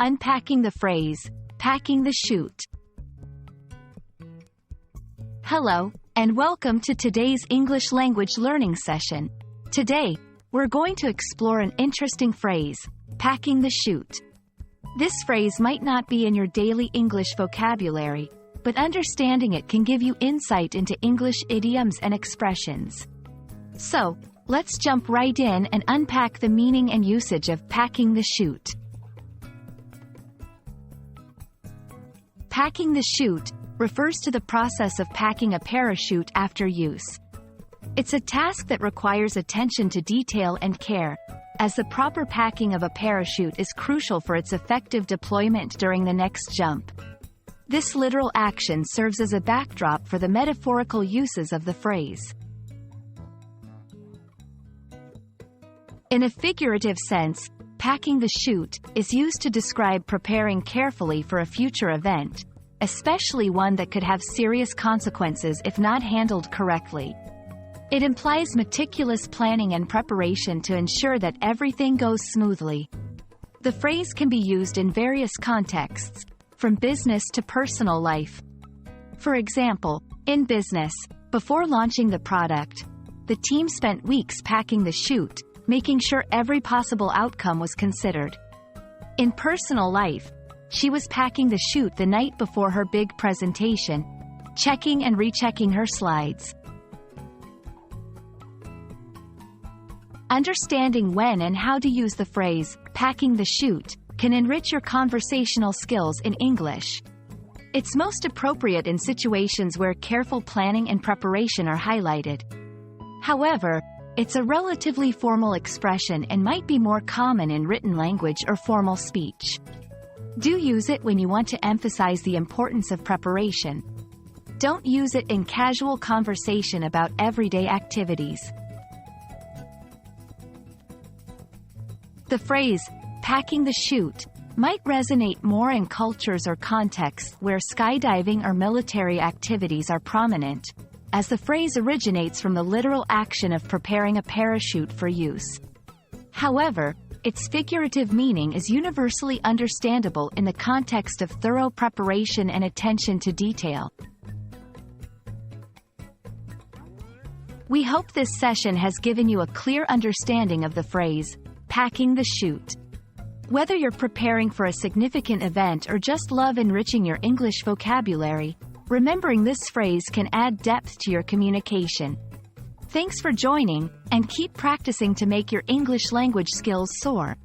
Unpacking the Phrase, Packing the Chute. Hello, and welcome to today's English language learning session. Today, we're going to explore an interesting phrase, packing the chute. This phrase might not be in your daily English vocabulary, but understanding it can give you insight into English idioms and expressions. So, let's jump right in and unpack the meaning and usage of packing the chute. Packing the chute refers to the process of packing a parachute after use. It's a task that requires attention to detail and care, as the proper packing of a parachute is crucial for its effective deployment during the next jump. This literal action serves as a backdrop for the metaphorical uses of the phrase. In a figurative sense, packing the chute is used to describe preparing carefully for a future event, especially one that could have serious consequences if not handled correctly. It implies meticulous planning and preparation to ensure that everything goes smoothly. The phrase can be used in various contexts, from business to personal life. For example, in business, before launching the product, the team spent weeks packing the chute, making sure every possible outcome was considered. In personal life, she was packing the chute the night before her big presentation, checking and rechecking her slides. Understanding when and how to use the phrase, packing the chute, can enrich your conversational skills in English. It's most appropriate in situations where careful planning and preparation are highlighted. However, it's a relatively formal expression and might be more common in written language or formal speech. Do use it when you want to emphasize the importance of preparation. Don't use it in casual conversation about everyday activities. The phrase, packing the chute, might resonate more in cultures or contexts where skydiving or military activities are prominent, as the phrase originates from the literal action of preparing a parachute for use. However, its figurative meaning is universally understandable in the context of thorough preparation and attention to detail. We hope this session has given you a clear understanding of the phrase, packing the chute. Whether you're preparing for a significant event or just love enriching your English vocabulary, remembering this phrase can add depth to your communication. Thanks for joining, and keep practicing to make your English language skills soar.